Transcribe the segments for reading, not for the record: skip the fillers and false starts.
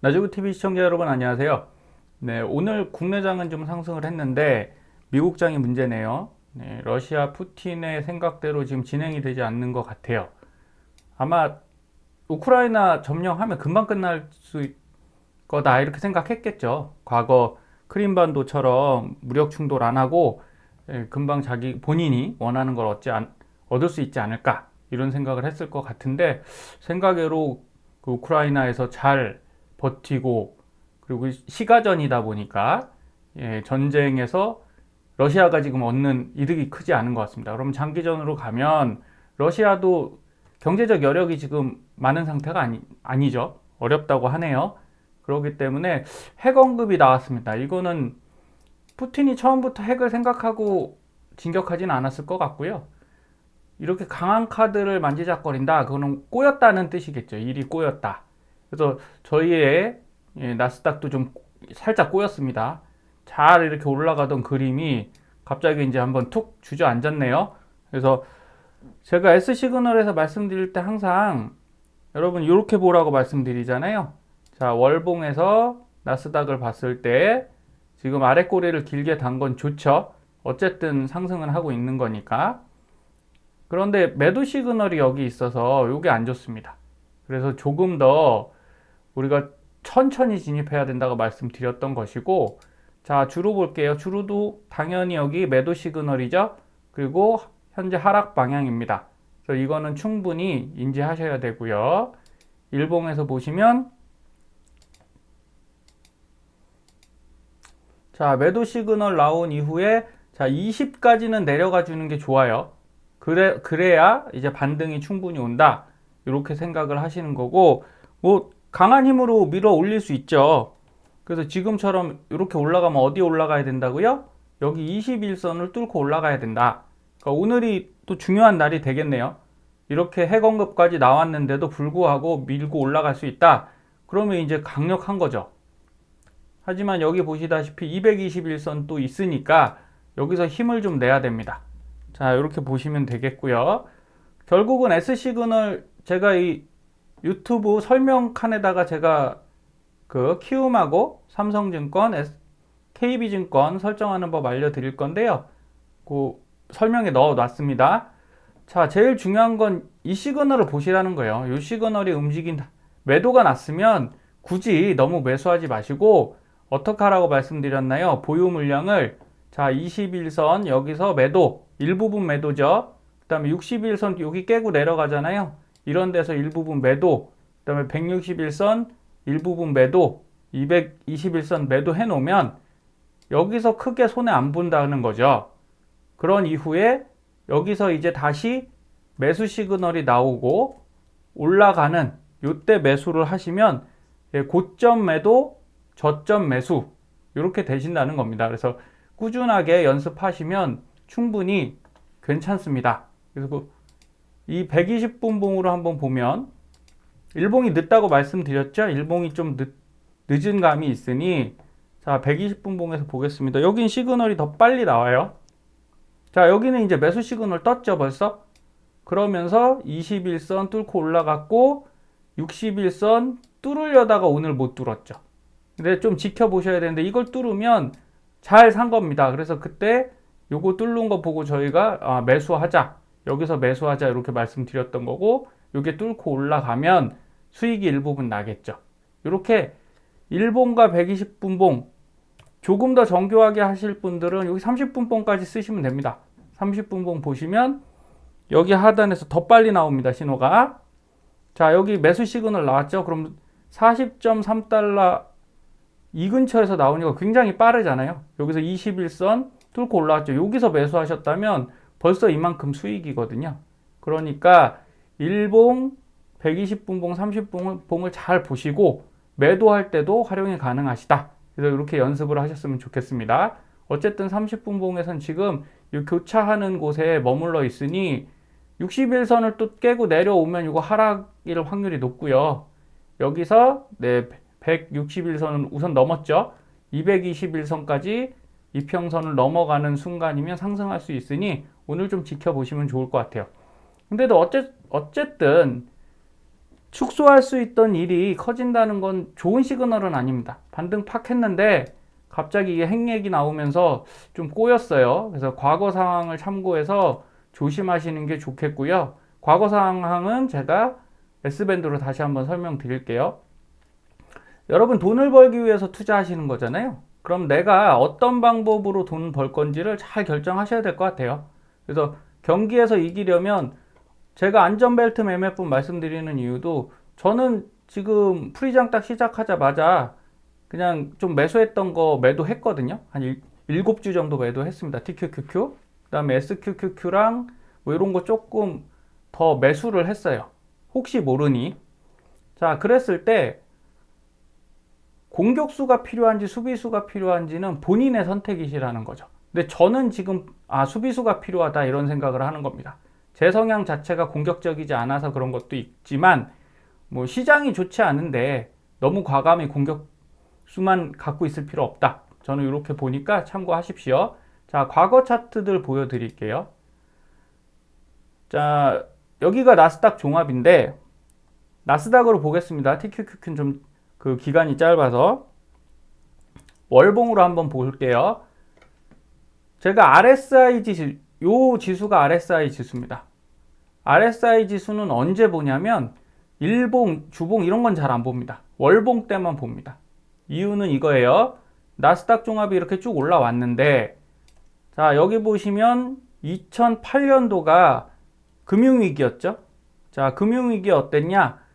나주구TV 시청자 여러분 안녕하세요. 네, 오늘 국내장은 좀 상승을 했는데 미국장이 문제네요. 네, 러시아 푸틴의 생각대로 지금 진행이 되지 않는 것 같아요. 아마 우크라이나 점령하면 금방 끝날 거다 이렇게 생각했겠죠. 과거 크림반도처럼 무력 충돌 안 하고 금방 자기 본인이 원하는 걸 얻을 수 있지 않을까 이런 생각을 했을 것 같은데 생각외로 그 우크라이나에서 잘 버티고 그리고 시가전이다 보니까 전쟁에서 러시아가 지금 얻는 이득이 크지 않은 것 같습니다. 그럼 장기전으로 가면 러시아도 경제적 여력이 지금 많은 상태가 아니죠. 어렵다고 하네요. 그렇기 때문에 핵 언급이 나왔습니다. 이거는 푸틴이 처음부터 핵을 생각하고 진격하지는 않았을 것 같고요. 이렇게 강한 카드를 만지작거린다. 그거는 꼬였다는 뜻이겠죠. 일이 꼬였다. 그래서 저희의 나스닥도 좀 살짝 꼬였습니다. 잘 이렇게 올라가던 그림이 갑자기 이제 한번 툭 주저앉았네요. 그래서 제가 S 시그널에서 말씀드릴 때 항상 여러분 이렇게 보라고 말씀드리잖아요. 자, 월봉에서 나스닥을 봤을 때 지금 아래 꼬리를 길게 단 건 좋죠. 어쨌든 상승은 하고 있는 거니까. 그런데 매도 시그널이 여기 있어서 이게 안 좋습니다. 그래서 조금 더 우리가 천천히 진입해야 된다고 말씀드렸던 것이고, 자, 주로 볼게요. 주로도 당연히 여기 매도 시그널이죠. 그리고 현재 하락 방향입니다. 그래서 이거는 충분히 인지하셔야 되고요. 일봉에서 보시면 자, 매도 시그널 나온 이후에 자, 20까지는 내려가 주는 게 좋아요. 그래야 이제 반등이 충분히 온다. 이렇게 생각을 하시는 거고, 뭐, 강한 힘으로 밀어 올릴 수 있죠. 그래서 지금처럼 이렇게 올라가면 어디 올라가야 된다고요? 여기 21선을 뚫고 올라가야 된다. 그러니까 오늘이 또 중요한 날이 되겠네요. 이렇게 핵언급까지 나왔는데도 불구하고 밀고 올라갈 수 있다. 그러면 이제 강력한 거죠. 하지만 여기 보시다시피 221선 또 있으니까 여기서 힘을 좀 내야 됩니다. 자, 이렇게 보시면 되겠고요. 결국은 S 시그널 제가 이 유튜브 설명 칸에다가 제가 그 키움하고 삼성증권, KB증권 설정하는 법 알려드릴 건데요. 그 설명에 넣어 놨습니다. 자, 제일 중요한 건 이 시그널을 보시라는 거예요. 이 시그널이 움직인다. 매도가 났으면 굳이 너무 매수하지 마시고 어떻게 하라고 말씀드렸나요? 보유 물량을 자, 21선 여기서 매도, 일부분 매도죠. 그 다음에 61선 여기 깨고 내려가잖아요. 이런 데서 일부분 매도, 그 다음에 161선 일부분 매도, 221선 매도 해 놓으면 여기서 크게 손해 안 본다는 거죠. 그런 이후에 여기서 이제 다시 매수 시그널이 나오고 올라가는 요때 매수를 하시면 고점 매도, 저점 매수 이렇게 되신다는 겁니다. 그래서 꾸준하게 연습하시면 충분히 괜찮습니다. 그래서 이 120분 봉으로 한번 보면 일봉이 늦다고 말씀드렸죠. 일봉이 좀 늦은 감이 있으니 자, 120분 봉에서 보겠습니다. 여긴 시그널이 더 빨리 나와요. 자, 여기는 이제 매수 시그널 떴죠, 벌써? 그러면서 21선 뚫고 올라갔고 61선 뚫으려다가 오늘 못 뚫었죠. 근데 좀 지켜보셔야 되는데 이걸 뚫으면 잘 산 겁니다. 그래서 그때 요거 뚫는 거 보고 저희가 매수하자. 여기서 매수하자 이렇게 말씀드렸던 거고 요게 뚫고 올라가면 수익이 일부분 나겠죠. 이렇게 일봉과 120분 봉 조금 더 정교하게 하실 분들은 여기 30분 봉까지 쓰시면 됩니다. 30분 봉 보시면 여기 하단에서 더 빨리 나옵니다. 신호가. 자, 여기 매수 시그널 나왔죠. 그럼 40.3달러 이 근처에서 나오니까 굉장히 빠르잖아요. 여기서 21선 뚫고 올라왔죠. 여기서 매수하셨다면 벌써 이만큼 수익이거든요. 그러니까 일봉, 120분 봉, 30분 봉을 잘 보시고 매도할 때도 활용이 가능하시다. 그래서 이렇게 연습을 하셨으면 좋겠습니다. 어쨌든 30분 봉에선 지금 이 교차하는 곳에 머물러 있으니 61선을 또 깨고 내려오면 이거 하락일 확률이 높고요. 여기서 161선은 우선 넘었죠. 221선까지 이평선을 넘어가는 순간이면 상승할 수 있으니 오늘 좀 지켜보시면 좋을 것 같아요. 근데도 어쨌든 축소할 수 있던 일이 커진다는 건 좋은 시그널은 아닙니다. 반등 팍 했는데 갑자기 이게 핵얘기 나오면서 좀 꼬였어요. 그래서 과거 상황을 참고해서 조심하시는 게 좋겠고요. 과거 상황은 제가 S밴드로 다시 한번 설명드릴게요. 여러분 돈을 벌기 위해서 투자하시는 거잖아요. 그럼 내가 어떤 방법으로 돈 벌 건지를 잘 결정하셔야 될 것 같아요. 그래서 경기에서 이기려면 제가 안전벨트 매매법 말씀드리는 이유도 저는 지금 프리장 딱 시작하자마자 그냥 좀 매수했던 거 매도했거든요. 한 7주 정도 매도했습니다. TQQQ. 그 다음에 SQQQ랑 뭐 이런 거 조금 더 매수를 했어요. 혹시 모르니. 자, 그랬을 때 공격수가 필요한지 수비수가 필요한지는 본인의 선택이시라는 거죠. 근데 저는 지금 수비수가 필요하다 이런 생각을 하는 겁니다. 제 성향 자체가 공격적이지 않아서 그런 것도 있지만 뭐 시장이 좋지 않은데 너무 과감히 공격수만 갖고 있을 필요 없다. 저는 이렇게 보니까 참고하십시오. 자, 과거 차트들 보여드릴게요. 자, 여기가 나스닥 종합인데 나스닥으로 보겠습니다. TQQQ는 좀 그 기간이 짧아서 월봉으로 한번 볼게요. 제가 RSI 지수, 요 지수가 RSI 지수입니다. RSI 지수는 언제 보냐면 일봉, 주봉 이런 건 잘 안 봅니다. 월봉 때만 봅니다. 이유는 이거예요. 나스닥 종합이 이렇게 쭉 올라왔는데 자, 여기 보시면 2008년도가 금융위기였죠. 자, 금융위기 어땠냐?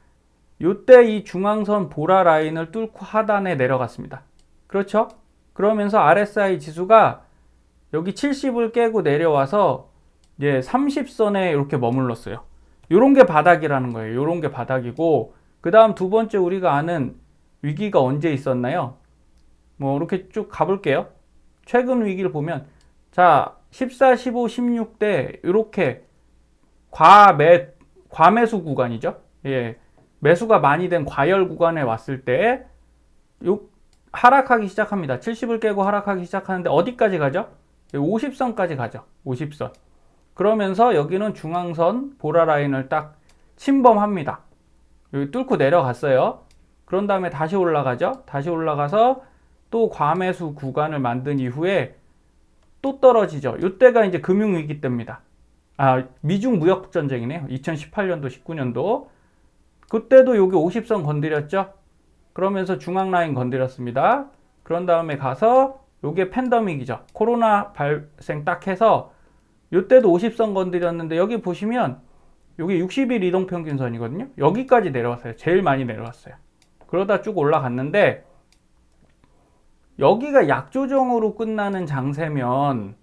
요때 이 중앙선 보라 라인을 뚫고 하단에 내려갔습니다. 그렇죠? 그러면서 RSI 지수가 여기 70을 깨고 내려와서 이제 30선에 이렇게 머물렀어요. 요런 게 바닥이라는 거예요. 요런 게 바닥이고, 그 다음 두 번째 우리가 아는 위기가 언제 있었나요? 뭐 이렇게 쭉 가볼게요. 최근 위기를 보면 자, 14, 15, 16대 이렇게 과매수 구간이죠. 예. 매수가 많이 된 과열 구간에 왔을 때 하락하기 시작합니다. 70을 깨고 하락하기 시작하는데 어디까지 가죠? 50선까지 가죠. 50선. 그러면서 여기는 중앙선 보라 라인을 딱 침범합니다. 여기 뚫고 내려갔어요. 그런 다음에 다시 올라가죠. 다시 올라가서 또 과매수 구간을 만든 이후에 또 떨어지죠. 이때가 이제 금융위기 때입니다. 미중 무역 전쟁이네요. 2018년도, 19년도. 그때도 여기 50선 건드렸죠. 그러면서 중앙 라인 건드렸습니다. 그런 다음에 가서 요게 팬데믹이죠. 코로나 발생 딱 해서 이때도 50선 건드렸는데 여기 보시면 요게 60일 이동평균선이거든요. 여기까지 내려왔어요. 제일 많이 내려왔어요. 그러다 쭉 올라갔는데 여기가 약조정으로 끝나는 장세면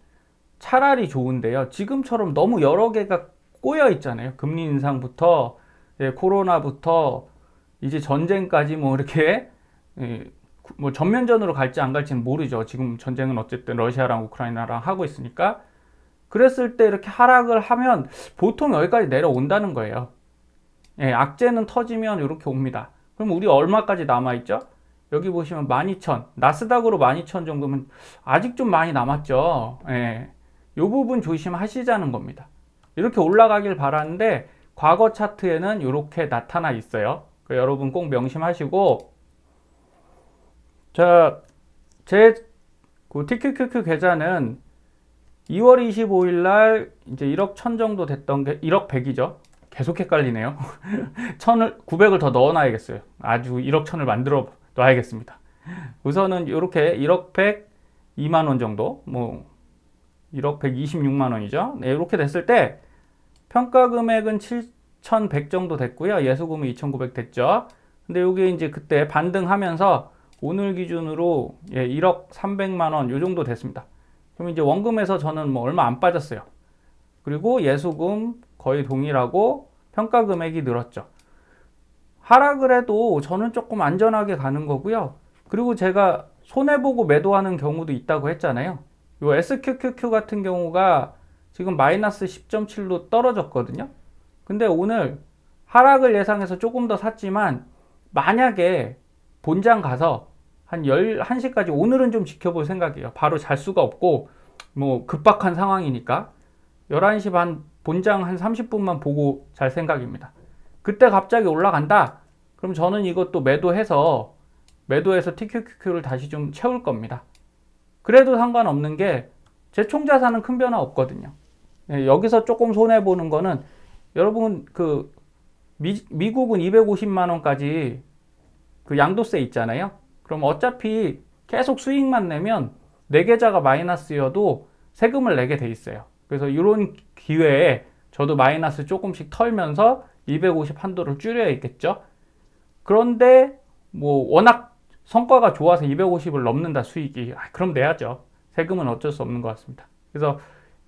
차라리 좋은데요. 지금처럼 너무 여러 개가 꼬여 있잖아요. 금리 인상부터 코로나부터 이제 전쟁까지 뭐 이렇게 뭐 전면전으로 갈지 안 갈지는 모르죠. 지금 전쟁은 어쨌든 러시아랑 우크라이나랑 하고 있으니까. 그랬을 때 이렇게 하락을 하면 보통 여기까지 내려온다는 거예요. 악재는 터지면 이렇게 옵니다. 그럼 우리 얼마까지 남아있죠? 여기 보시면 12,000, 나스닥으로 12,000 정도면 아직 좀 많이 남았죠. 이 부분 조심하시자는 겁니다. 이렇게 올라가길 바라는데 과거 차트에는 이렇게 나타나 있어요. 여러분 꼭 명심하시고, 자, 제 TQQQ 계좌는 2월 25일 날 이제 1억 1000 정도 됐던 게 1억 100이죠. 계속 헷갈리네요. 900을 더 넣어놔야겠어요. 아주 1억 1000을 만들어 놔야겠습니다. 우선은 이렇게 1억 100, 2만 원 정도, 뭐 1억 126만 원이죠. 네, 이렇게 됐을 때 평가 금액은 7,100 정도 됐고요. 예수금은 2,900 됐죠. 근데 이게 이제 그때 반등하면서 오늘 기준으로 1억 300만 원 요 정도 됐습니다. 그럼 이제 원금에서 저는 뭐 얼마 안 빠졌어요. 그리고 예수금 거의 동일하고 평가 금액이 늘었죠. 하락을 해도 저는 조금 안전하게 가는 거고요. 그리고 제가 손해보고 매도하는 경우도 있다고 했잖아요. 요 SQQQ 같은 경우가 지금 마이너스 10.7로 떨어졌거든요. 근데 오늘 하락을 예상해서 조금 더 샀지만 만약에 본장 가서 한 11시까지 오늘은 좀 지켜볼 생각이에요. 바로 잘 수가 없고 뭐 급박한 상황이니까 11시 반 본장 한 30분만 보고 잘 생각입니다. 그때 갑자기 올라간다. 그럼 저는 이것도 매도해서 TQQQ를 다시 좀 채울 겁니다. 그래도 상관없는 게 제 총자산은 큰 변화 없거든요. 여기서 조금 손해 보는 거는 여러분 그 미국은 250만 원까지 그 양도세 있잖아요. 그럼 어차피 계속 수익만 내면 내 계좌가 마이너스여도 세금을 내게 돼 있어요. 그래서 이런 기회에 저도 마이너스 조금씩 털면서 250 한도를 줄여야겠죠. 그런데 뭐 워낙 성과가 좋아서 250을 넘는다 수익이. 그럼 내야죠. 세금은 어쩔 수 없는 것 같습니다. 그래서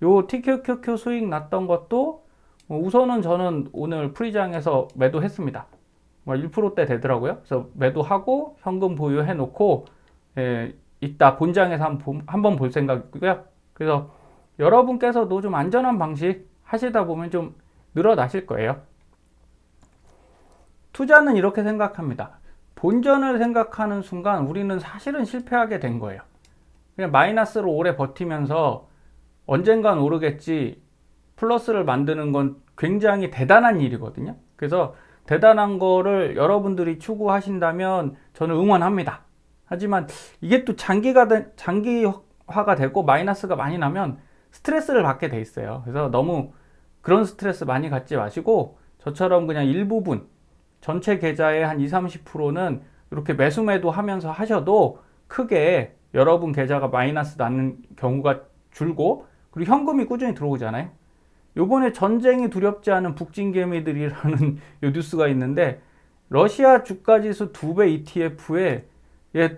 요 TQQQ 수익 났던 것도 우선은 저는 오늘 프리장에서 매도했습니다. 1%대 되더라고요. 그래서 매도하고 현금 보유해 놓고 이따 본장에서 한번 볼 생각이고요. 그래서 여러분께서도 좀 안전한 방식 하시다 보면 좀 늘어나실 거예요. 투자는 이렇게 생각합니다. 본전을 생각하는 순간 우리는 사실은 실패하게 된 거예요. 그냥 마이너스로 오래 버티면서 언젠간 오르겠지 플러스를 만드는 건 굉장히 대단한 일이거든요. 그래서 대단한 거를 여러분들이 추구하신다면 저는 응원합니다. 하지만 이게 또 장기화가 되고 마이너스가 많이 나면 스트레스를 받게 돼 있어요. 그래서 너무 그런 스트레스 많이 갖지 마시고 저처럼 그냥 일부분 전체 계좌의 한 20-30%는 이렇게 매수 하면서 하셔도 크게 여러분 계좌가 마이너스 나는 경우가 줄고 그리고 현금이 꾸준히 들어오잖아요. 요번에 전쟁이 두렵지 않은 북진개미들이라는 요 뉴스가 있는데 러시아 주가지수 2배 ETF에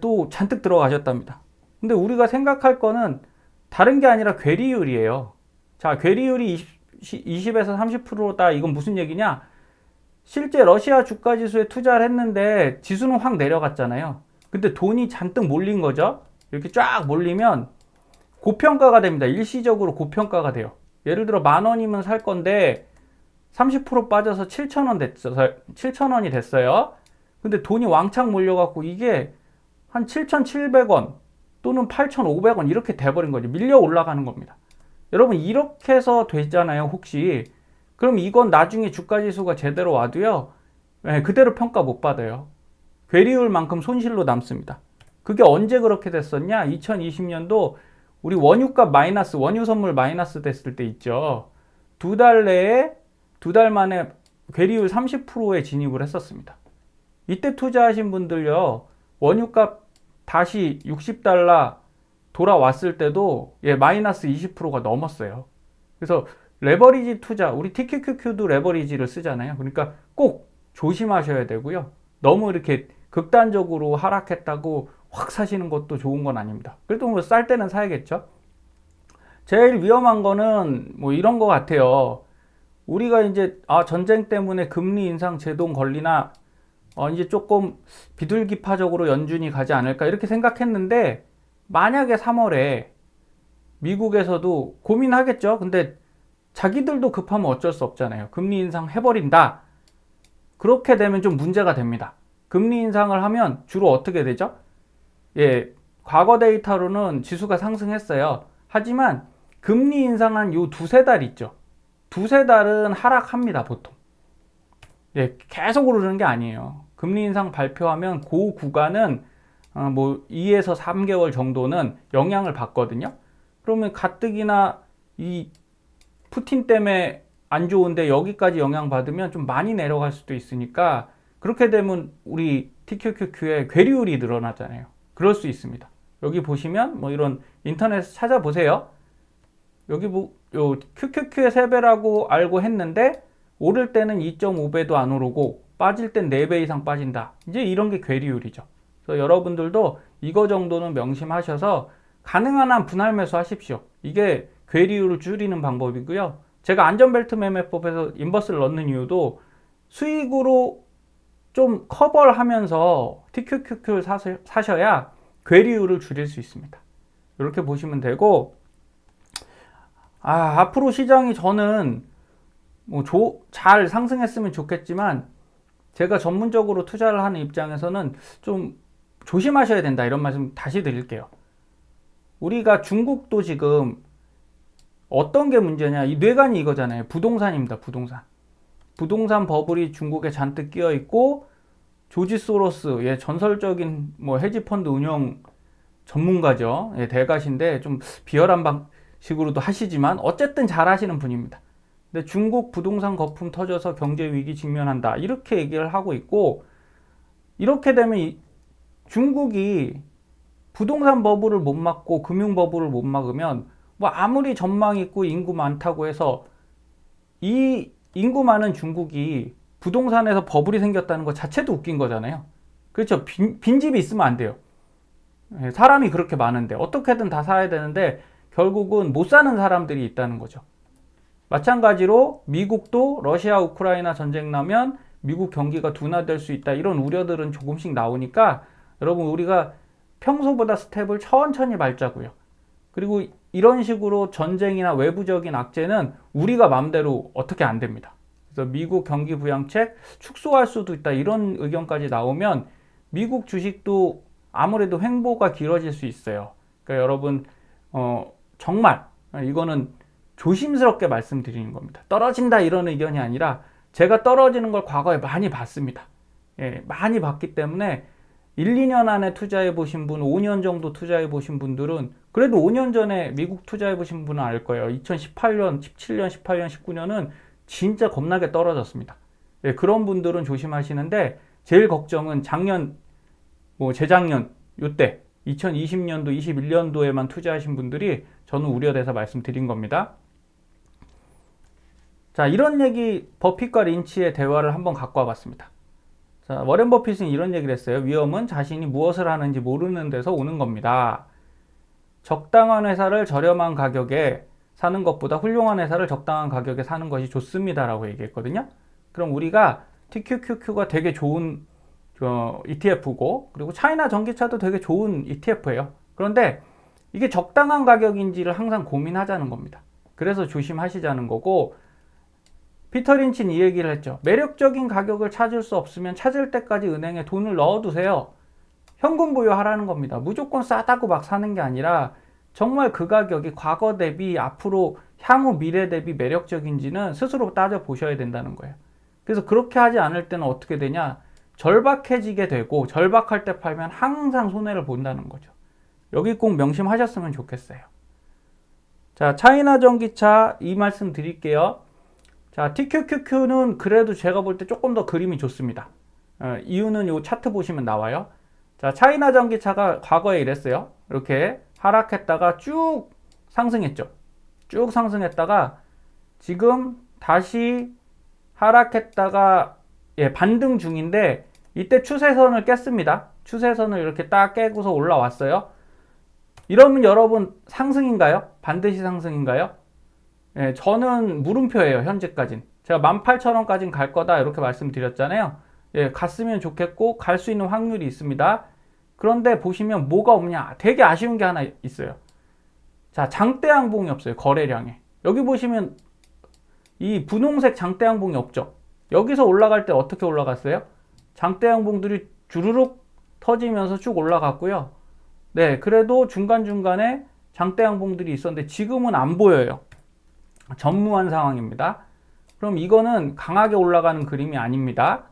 또 잔뜩 들어가셨답니다. 근데 우리가 생각할 거는 다른 게 아니라 괴리율이에요. 자, 괴리율이 20에서 30%다. 이건 무슨 얘기냐? 실제 러시아 주가지수에 투자를 했는데 지수는 확 내려갔잖아요. 근데 돈이 잔뜩 몰린 거죠. 이렇게 쫙 몰리면 고평가가 됩니다. 일시적으로 고평가가 돼요. 예를 들어 10,000원이면 살 건데 30% 빠져서 7,000원이 됐어요. 근데 돈이 왕창 몰려갖고 이게 한 7,700원 또는 8,500원 이렇게 돼버린 거죠. 밀려 올라가는 겁니다. 여러분 이렇게 해서 됐잖아요. 혹시 그럼 이건 나중에 주가지수가 제대로 와도요 그대로 평가 못 받아요. 괴리율만큼 손실로 남습니다. 그게 언제 그렇게 됐었냐? 2020년도 우리 원유값 마이너스, 원유 선물 마이너스 됐을 때 있죠. 두 달 만에 괴리율 30%에 진입을 했었습니다. 이때 투자하신 분들요, 원유값 다시 60달러 돌아왔을 때도 마이너스 20%가 넘었어요. 그래서 레버리지 투자, 우리 TQQQ도 레버리지를 쓰잖아요. 그러니까 꼭 조심하셔야 되고요. 너무 이렇게 극단적으로 하락했다고 확 사시는 것도 좋은 건 아닙니다. 그래도 뭐 쌀 때는 사야겠죠. 제일 위험한 거는 뭐 이런 거 같아요. 우리가 이제 전쟁 때문에 금리 인상 제동 걸리나 이제 조금 비둘기파적으로 연준이 가지 않을까 이렇게 생각했는데 만약에 3월에 미국에서도 고민하겠죠. 근데 자기들도 급하면 어쩔 수 없잖아요. 금리 인상 해버린다. 그렇게 되면 좀 문제가 됩니다. 금리 인상을 하면 주로 어떻게 되죠? 과거 데이터로는 지수가 상승했어요. 하지만 금리 인상한 요 두세 달 있죠. 두세 달은 하락합니다, 보통. 계속 오르는 게 아니에요. 금리 인상 발표하면 그 구간은 뭐 2에서 3개월 정도는 영향을 받거든요. 그러면 가뜩이나 이 푸틴 때문에 안 좋은데 여기까지 영향 받으면 좀 많이 내려갈 수도 있으니까 그렇게 되면 우리 TQQQ의 괴리율이 늘어나잖아요. 그럴 수 있습니다. 여기 보시면 뭐 이런 인터넷에서 찾아보세요. 여기 요 QQQ의 3배라고 알고 했는데 오를 때는 2.5배도 안 오르고 빠질 땐 4배 이상 빠진다. 이제 이런 게 괴리율이죠. 그래서 여러분들도 이거 정도는 명심하셔서 가능한 한 분할 매수 하십시오. 이게 괴리율을 줄이는 방법이고요. 제가 안전벨트 매매법에서 인버스를 넣는 이유도 수익으로 좀 커버를 하면서 TQQQ를 사셔야 괴리율을 줄일 수 있습니다. 이렇게 보시면 되고, 앞으로 시장이 저는 뭐 잘 상승했으면 좋겠지만 제가 전문적으로 투자를 하는 입장에서는 좀 조심하셔야 된다 이런 말씀 다시 드릴게요. 우리가 중국도 지금 어떤 게 문제냐, 이 뇌관이 이거잖아요. 부동산입니다. 부동산. 부동산 버블이 중국에 잔뜩 끼어 있고 조지 소로스, 예, 전설적인 뭐 헤지펀드 운영 전문가죠. 예, 대가신데 좀 비열한 방식으로도 하시지만 어쨌든 잘 하시는 분입니다. 근데 중국 부동산 거품 터져서 경제 위기 직면한다. 이렇게 얘기를 하고 있고, 이렇게 되면 중국이 부동산 버블을 못 막고 금융 버블을 못 막으면 뭐 아무리 전망 있고 인구 많다고 해서 이 인구 많은 중국이 부동산에서 버블이 생겼다는 것 자체도 웃긴 거잖아요. 그렇죠. 빈집이 있으면 안 돼요. 사람이 그렇게 많은데 어떻게든 다 사야 되는데 결국은 못 사는 사람들이 있다는 거죠. 마찬가지로 미국도 러시아 우크라이나 전쟁 나면 미국 경기가 둔화될 수 있다, 이런 우려들은 조금씩 나오니까 여러분, 우리가 평소보다 스텝을 천천히 밟자고요. 그리고 이런 식으로 전쟁이나 외부적인 악재는 우리가 마음대로 어떻게 안 됩니다. 그래서 미국 경기 부양책 축소할 수도 있다, 이런 의견까지 나오면 미국 주식도 아무래도 횡보가 길어질 수 있어요. 그러니까 여러분, 정말 이거는 조심스럽게 말씀드리는 겁니다. 떨어진다 이런 의견이 아니라 제가 떨어지는 걸 과거에 많이 봤습니다. 예, 많이 봤기 때문에 1, 2년 안에 투자해 보신 분, 5년 정도 투자해 보신 분들은, 그래도 5년 전에 미국 투자해 보신 분은 알 거예요. 2018년, 17년, 18년, 19년은 진짜 겁나게 떨어졌습니다. 예, 그런 분들은 조심하시는데, 제일 걱정은 작년, 뭐 재작년 요때 2020년도, 21년도에만 투자하신 분들이 저는 우려돼서 말씀드린 겁니다. 자, 이런 얘기, 버핏과 린치의 대화를 한번 갖고 와봤습니다. 자, 워렌 버핏은 이런 얘기를 했어요. 위험은 자신이 무엇을 하는지 모르는 데서 오는 겁니다. 적당한 회사를 저렴한 가격에 사는 것보다 훌륭한 회사를 적당한 가격에 사는 것이 좋습니다 라고 얘기했거든요. 그럼 우리가 TQQQ가 되게 좋은 ETF고, 그리고 차이나 전기차도 되게 좋은 ETF예요. 그런데 이게 적당한 가격인지를 항상 고민하자는 겁니다. 그래서 조심하시자는 거고, 피터 린치는 이 얘기를 했죠. 매력적인 가격을 찾을 수 없으면 찾을 때까지 은행에 돈을 넣어두세요. 현금 보유하라는 겁니다. 무조건 싸다고 막 사는 게 아니라 정말 그 가격이 과거 대비, 앞으로 향후 미래 대비 매력적인지는 스스로 따져 보셔야 된다는 거예요. 그래서 그렇게 하지 않을 때는 어떻게 되냐, 절박해지게 되고, 절박할 때 팔면 항상 손해를 본다는 거죠. 여기 꼭 명심하셨으면 좋겠어요. 자, 차이나 전기차 이 말씀 드릴게요. 자, TQQQ는 그래도 제가 볼 때 조금 더 그림이 좋습니다. 이유는 이 차트 보시면 나와요. 자, 차이나 전기차가 과거에 이랬어요. 이렇게 하락했다가 쭉 상승했죠. 쭉 상승했다가 지금 다시 하락했다가, 예, 반등 중인데 이때 추세선을 깼습니다. 추세선을 이렇게 딱 깨고서 올라왔어요. 이러면 여러분 상승인가요? 반드시 상승인가요? 예, 저는 물음표예요. 현재까진. 제가 18,000원까지는 갈 거다 이렇게 말씀드렸잖아요. 예, 갔으면 좋겠고 갈 수 있는 확률이 있습니다. 그런데 보시면 뭐가 없냐, 되게 아쉬운 게 하나 있어요. 자, 장대 양봉이 없어요. 거래량에. 여기 보시면 이 분홍색 장대 양봉이 없죠. 여기서 올라갈 때 어떻게 올라갔어요? 장대 양봉들이 주르륵 터지면서 쭉 올라갔고요. 네, 그래도 중간중간에 장대 양봉들이 있었는데 지금은 안 보여요. 전무한 상황입니다. 그럼 이거는 강하게 올라가는 그림이 아닙니다.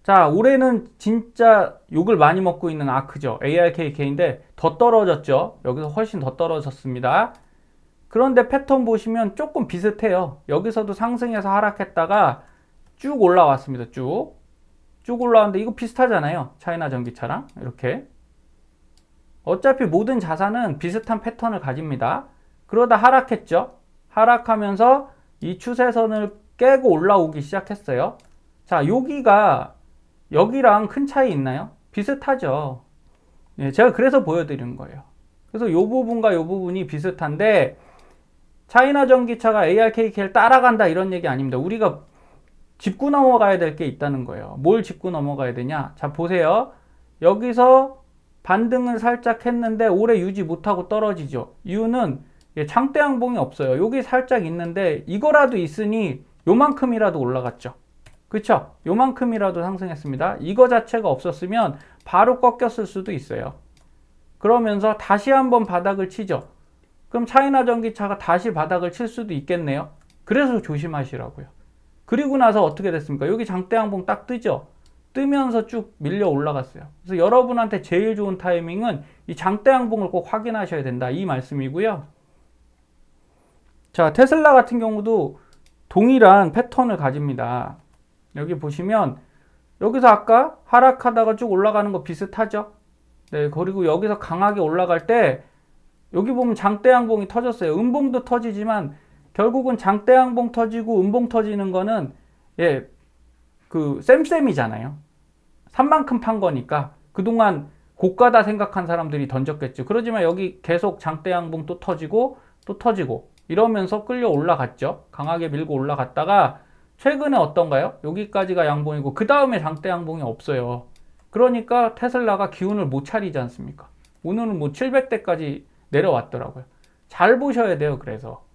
자, 올해는 진짜 욕을 많이 먹고 있는 아크죠. ARKK인데 더 떨어졌죠. 여기서 훨씬 더 떨어졌습니다. 그런데 패턴 보시면 조금 비슷해요. 여기서도 상승해서 하락했다가 쭉 올라왔습니다. 쭉 올라왔는데 이거 비슷하잖아요. 차이나 전기차랑 이렇게. 어차피 모든 자산은 비슷한 패턴을 가집니다. 그러다 하락했죠. 하락하면서 이 추세선을 깨고 올라오기 시작했어요. 자, 여기랑 큰 차이 있나요? 비슷하죠. 예, 제가 그래서 보여드리는 거예요. 그래서 이 부분과 이 부분이 비슷한데, 차이나 전기차가 ARKK를 따라간다 이런 얘기 아닙니다. 우리가 짚고 넘어가야 될 게 있다는 거예요. 뭘 짚고 넘어가야 되냐? 자, 보세요. 여기서 반등을 살짝 했는데 오래 유지 못하고 떨어지죠. 이유는 장대 양봉이 없어요. 여기 살짝 있는데 이거라도 있으니 요만큼이라도 올라갔죠. 그쵸? 요만큼이라도 상승했습니다. 이거 자체가 없었으면 바로 꺾였을 수도 있어요. 그러면서 다시 한번 바닥을 치죠. 그럼 차이나 전기차가 다시 바닥을 칠 수도 있겠네요. 그래서 조심하시라고요. 그리고 나서 어떻게 됐습니까? 여기 장대양봉 딱 뜨죠? 뜨면서 쭉 밀려 올라갔어요. 그래서 여러분한테 제일 좋은 타이밍은 이 장대양봉을 꼭 확인하셔야 된다. 이 말씀이고요. 자, 테슬라 같은 경우도 동일한 패턴을 가집니다. 여기 보시면 여기서 아까 하락하다가 쭉 올라가는 거 비슷하죠? 네, 그리고 여기서 강하게 올라갈 때 여기 보면 장대양봉이 터졌어요. 음봉도 터지지만 결국은 장대양봉 터지고 음봉 터지는 거는 그 쌤쌤이잖아요. 산 만큼 판 거니까 그동안 고가다 생각한 사람들이 던졌겠죠. 그러지만 여기 계속 장대양봉 또 터지고 또 터지고 이러면서 끌려 올라갔죠. 강하게 밀고 올라갔다가 최근에 어떤가요? 여기까지가 양봉이고 그 다음에 장대양봉이 없어요. 그러니까 테슬라가 기운을 못 차리지 않습니까? 오늘은 뭐 700대까지 내려왔더라고요. 잘 보셔야 돼요. 그래서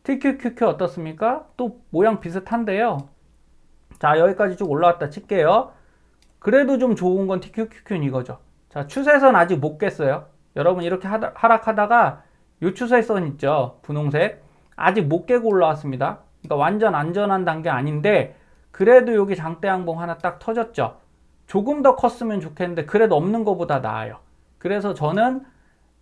TQQQ 어떻습니까? 또 모양 비슷한데요. 자, 여기까지 쭉 올라왔다 칠게요. 그래도 좀 좋은 건 TQQQ는 이거죠. 자, 추세선 아직 못 깼어요. 여러분 이렇게 하락하다가 요 추세선 있죠? 분홍색. 아직 못 깨고 올라왔습니다. 그러니까 완전 안전한 단계 아닌데 그래도 여기 장대양봉 하나 딱 터졌죠. 조금 더 컸으면 좋겠는데 그래도 없는 것보다 나아요. 그래서 저는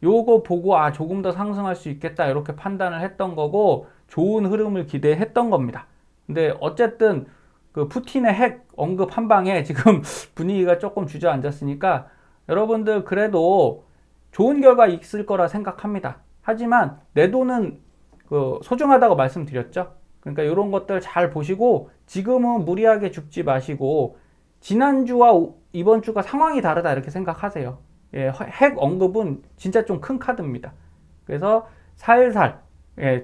요거 보고 조금 더 상승할 수 있겠다 이렇게 판단을 했던 거고 좋은 흐름을 기대했던 겁니다. 근데 어쨌든 그 푸틴의 핵 언급 한 방에 지금 분위기가 조금 주저앉았으니까 여러분들 그래도 좋은 결과 있을 거라 생각합니다. 하지만 내 돈은 그 소중하다고 말씀드렸죠. 그러니까 이런 것들 잘 보시고 지금은 무리하게 죽지 마시고 지난주와 이번 주가 상황이 다르다 이렇게 생각하세요. 핵 언급은 진짜 좀 큰 카드입니다. 그래서 살살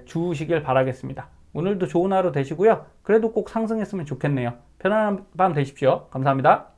주시길 바라겠습니다. 오늘도 좋은 하루 되시고요. 그래도 꼭 상승했으면 좋겠네요. 편안한 밤 되십시오. 감사합니다.